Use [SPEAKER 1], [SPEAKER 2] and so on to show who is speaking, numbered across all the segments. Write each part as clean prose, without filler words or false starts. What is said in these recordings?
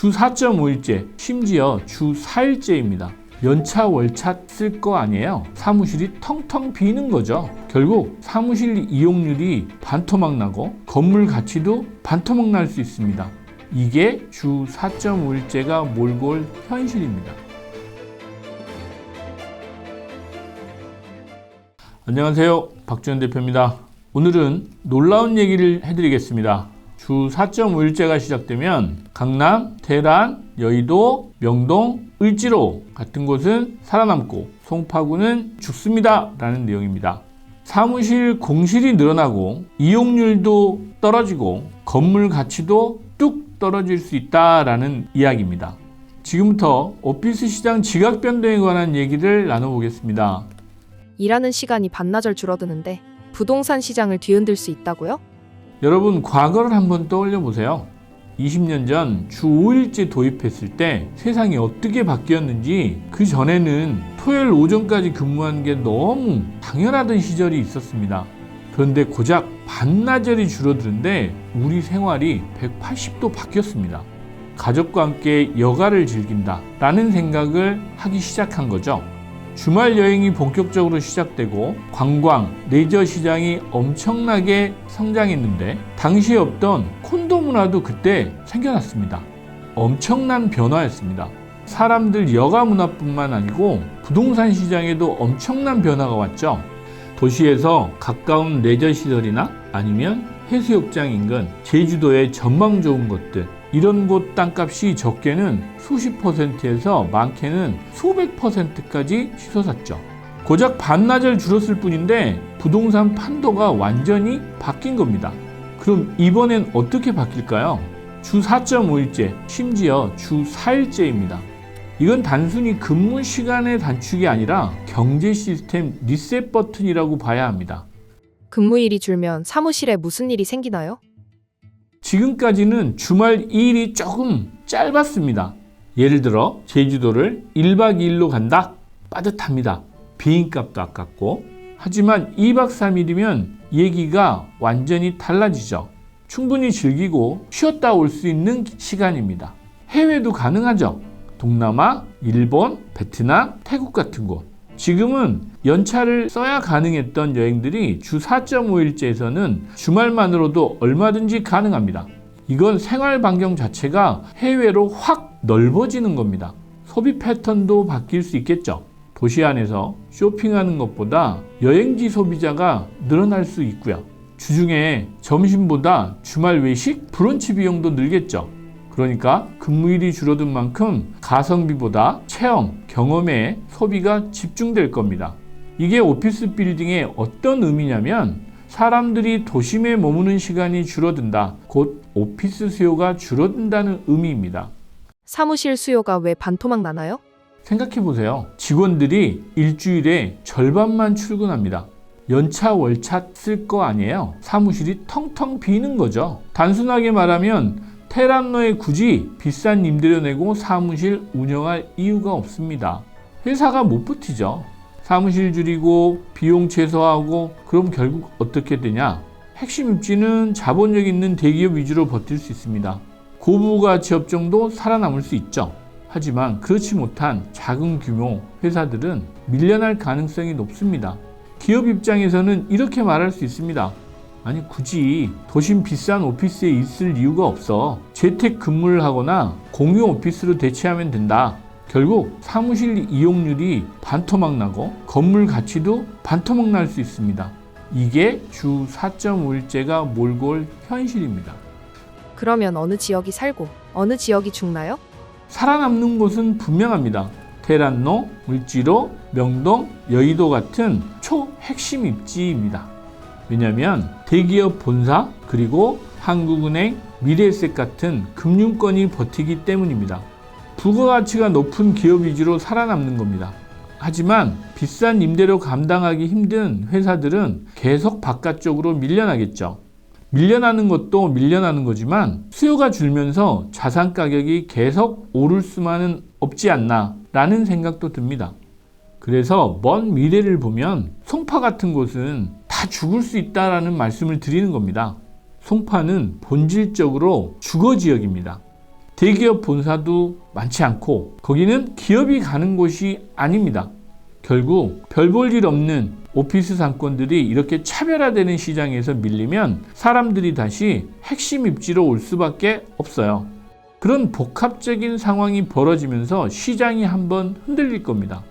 [SPEAKER 1] 주 4.5일째, 심지어 주 4일째입니다. 연차 월차 쓸 거 아니에요. 사무실이 텅텅 비는 거죠. 결국 사무실 이용률이 반토막 나고 건물 가치도 반토막 날 수 있습니다. 이게 주 4.5일째가 몰고 올 현실입니다. 안녕하세요, 박주현 대표입니다. 오늘은 놀라운 얘기를 해드리겠습니다. 주 4.5일째가 시작되면 강남, 대란, 여의도, 명동, 을지로 같은 곳은 살아남고 송파구는 죽습니다 라는 내용입니다. 사무실 공실이 늘어나고 이용률도 떨어지고 건물 가치도 뚝 떨어질 수 있다라는 이야기입니다. 지금부터 오피스 시장 지각 변동에 관한 얘기를 나눠보겠습니다.
[SPEAKER 2] 일하는 시간이 반나절 줄어드는데 부동산 시장을 뒤흔들 수 있다고요?
[SPEAKER 1] 여러분, 과거를 한번 떠올려 보세요. 20년 전 주 5일째 도입했을 때 세상이 어떻게 바뀌었는지, 그 전에는 토요일 오전까지 근무하는 게 너무 당연하던 시절이 있었습니다. 그런데 고작 반나절이 줄어드는데 우리 생활이 180도 바뀌었습니다. 가족과 함께 여가를 즐긴다 라는 생각을 하기 시작한 거죠. 주말 여행이 본격적으로 시작되고 관광, 레저 시장이 엄청나게 성장했는데 당시에 없던 콘도 문화도 그때 생겨났습니다. 엄청난 변화였습니다. 사람들 여가 문화뿐만 아니고 부동산 시장에도 엄청난 변화가 왔죠. 도시에서 가까운 레저 시설이나 아니면 해수욕장 인근, 제주도의 전망 좋은 곳들, 이런 곳 땅값이 적게는 수십 %에서 많게는 수백 %까지 치솟았죠. 고작 반나절 줄었을 뿐인데 부동산 판도가 완전히 바뀐 겁니다. 그럼 이번엔 어떻게 바뀔까요? 주 4.5일째, 심지어 주 4일째입니다. 이건 단순히 근무 시간의 단축이 아니라 경제 시스템 리셋 버튼이라고 봐야 합니다.
[SPEAKER 2] 근무일이 줄면 사무실에 무슨 일이 생기나요?
[SPEAKER 1] 지금까지는 주말 2일이 조금 짧았습니다. 예를 들어 제주도를 1박 2일로 간다? 빠듯합니다. 비행값도 아깝고. 하지만 2박 3일이면 얘기가 완전히 달라지죠. 충분히 즐기고 쉬었다 올 수 있는 시간입니다. 해외도 가능하죠. 동남아, 일본, 베트남, 태국 같은 곳. 지금은 연차를 써야 가능했던 여행들이 주 4.5일째에서는 주말만으로도 얼마든지 가능합니다. 이건 생활 반경 자체가 해외로 확 넓어지는 겁니다. 소비 패턴도 바뀔 수 있겠죠. 도시 안에서 쇼핑하는 것보다 여행지 소비자가 늘어날 수 있고요. 주중에 점심보다 주말 외식, 브런치 비용도 늘겠죠. 그러니까 근무일이 줄어든 만큼 가성비보다 체험, 경험에 소비가 집중될 겁니다. 이게 오피스 빌딩의 어떤 의미냐면 사람들이 도심에 머무는 시간이 줄어든다. 곧 오피스 수요가 줄어든다는 의미입니다.
[SPEAKER 2] 사무실 수요가 왜 반토막 나나요?
[SPEAKER 1] 생각해 보세요. 직원들이 일주일에 절반만 출근합니다. 연차 월차 쓸 거 아니에요. 사무실이 텅텅 비는 거죠. 단순하게 말하면 테란로에 굳이 비싼 임대료 내고 사무실 운영할 이유가 없습니다. 회사가 못 버티죠. 사무실 줄이고 비용 최소화하고 그럼 결국 어떻게 되냐? 핵심 입지는 자본력 있는 대기업 위주로 버틸 수 있습니다. 고부가치 업종도 살아남을 수 있죠. 하지만 그렇지 못한 작은 규모 회사들은 밀려날 가능성이 높습니다. 기업 입장에서는 이렇게 말할 수 있습니다. 아니, 굳이 도심 비싼 오피스에 있을 이유가 없어. 재택 근무를 하거나 공유 오피스로 대체하면 된다. 결국 사무실 이용률이 반토막 나고 건물 가치도 반토막 날 수 있습니다. 이게 주 4.5일째가 몰고 올 현실입니다.
[SPEAKER 2] 그러면 어느 지역이 살고 어느 지역이 죽나요?
[SPEAKER 1] 살아남는 곳은 분명합니다. 대란로, 을지로, 명동, 여의도 같은 초핵심 입지입니다. 왜냐하면 대기업 본사 그리고 한국은행, 미래에셋 같은 금융권이 버티기 때문입니다. 부가가치가 높은 기업 위주로 살아남는 겁니다. 하지만 비싼 임대료 감당하기 힘든 회사들은 계속 바깥쪽으로 밀려나겠죠. 밀려나는 것도 밀려나는 거지만 수요가 줄면서 자산 가격이 계속 오를 수만은 없지 않나 라는 생각도 듭니다. 그래서 먼 미래를 보면 송파 같은 곳은 다 죽을 수 있다라는 말씀을 드리는 겁니다. 송파는 본질적으로 주거 지역입니다. 대기업 본사도 많지 않고 거기는 기업이 가는 곳이 아닙니다. 결국 별 볼 일 없는 오피스 상권들이 이렇게 차별화되는 시장에서 밀리면 사람들이 다시 핵심 입지로 올 수밖에 없어요. 그런 복합적인 상황이 벌어지면서 시장이 한번 흔들릴 겁니다.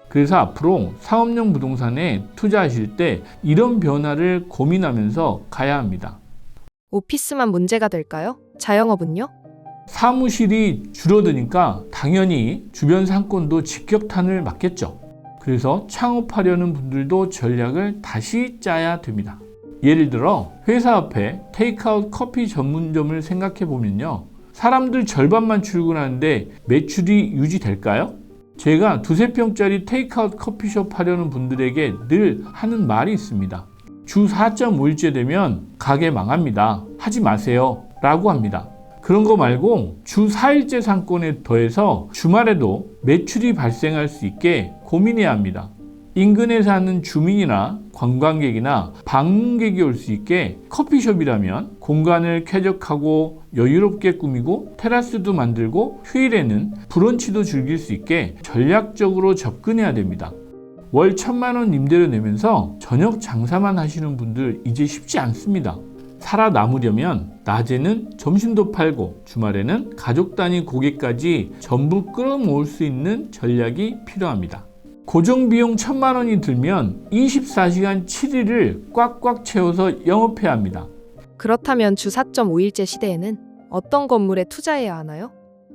[SPEAKER 1] 그래서 앞으로 상업용 부동산에 투자하실 때 이런 변화를 고민하면서 가야 합니다.
[SPEAKER 2] 오피스만 문제가 될까요? 자영업은요?
[SPEAKER 1] 사무실이 줄어드니까 당연히 주변 상권도 직격탄을 맞겠죠. 그래서 창업하려는 분들도 전략을 다시 짜야 됩니다. 예를 들어 회사 앞에 테이크아웃 커피 전문점을 생각해 보면요. 사람들 절반만 출근하는데 매출이 유지될까요? 제가 2~3평짜리 테이크아웃 커피숍 하려는 분들에게 늘 하는 말이 있습니다. 주 4.5일째 되면 가게 망합니다. 하지 마세요. 라고 합니다. 그런 거 말고 주 4일째 상권에 더해서 주말에도 매출이 발생할 수 있게 고민해야 합니다. 인근에 사는 주민이나 관광객이나 방문객이 올 수 있게 커피숍이라면 공간을 쾌적하고 여유롭게 꾸미고 테라스도 만들고 휴일에는 브런치도 즐길 수 있게 전략적으로 접근해야 됩니다. 월 1,000만 원 임대료 내면서 저녁 장사만 하시는 분들 이제 쉽지 않습니다. 살아남으려면 낮에는 점심도 팔고 주말에는 가족 단위 고객까지 전부 끌어모을 수 있는 전략이 필요합니다. 고정비용 1,000만 원이 들면 24시간 7일을 꽉꽉 채워서 영업해야 합니다.
[SPEAKER 2] 그렇다면 주 4.5일째 시대에는 어떤 건물에 투자해야 하나요?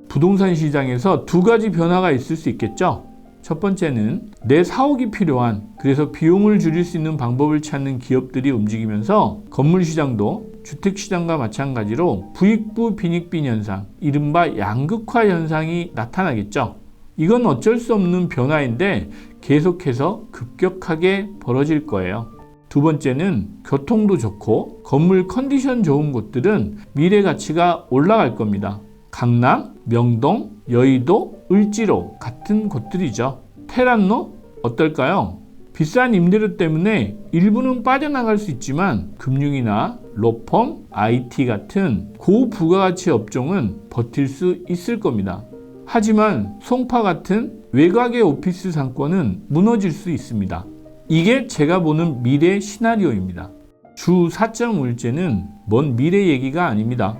[SPEAKER 1] 부동산 시장에서 두 가지 변화가 있을 수 있겠죠. 첫 번째는 내 사옥이 필요한, 그래서 비용을 줄일 수 있는 방법을 찾는 기업들이 움직이면서 건물 시장도 주택 시장과 마찬가지로 부익부 빈익빈 현상, 이른바 양극화 현상이 나타나겠죠. 이건 어쩔 수 없는 변화인데 계속해서 급격하게 벌어질 거예요. 두 번째는 교통도 좋고 건물 컨디션 좋은 곳들은 미래 가치가 올라갈 겁니다. 강남, 명동, 여의도, 을지로 같은 곳들이죠. 테란로 어떨까요? 비싼 임대료 때문에 일부는 빠져나갈 수 있지만 금융이나 로펌, IT 같은 고부가가치 업종은 버틸 수 있을 겁니다. 하지만 송파 같은 외곽의 오피스 상권은 무너질 수 있습니다. 이게 제가 보는 미래 시나리오입니다. 주 4.5일째는 먼 미래 얘기가 아닙니다.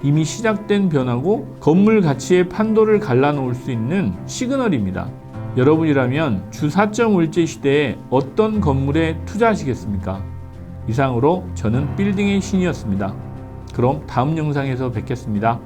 [SPEAKER 1] 이미 시작된 변화고 건물 가치의 판도를 갈라놓을 수 있는 시그널입니다. 여러분이라면 주 4.5일째 시대에 어떤 건물에 투자하시겠습니까? 이상으로 저는 빌딩의 신이었습니다. 그럼 다음 영상에서 뵙겠습니다.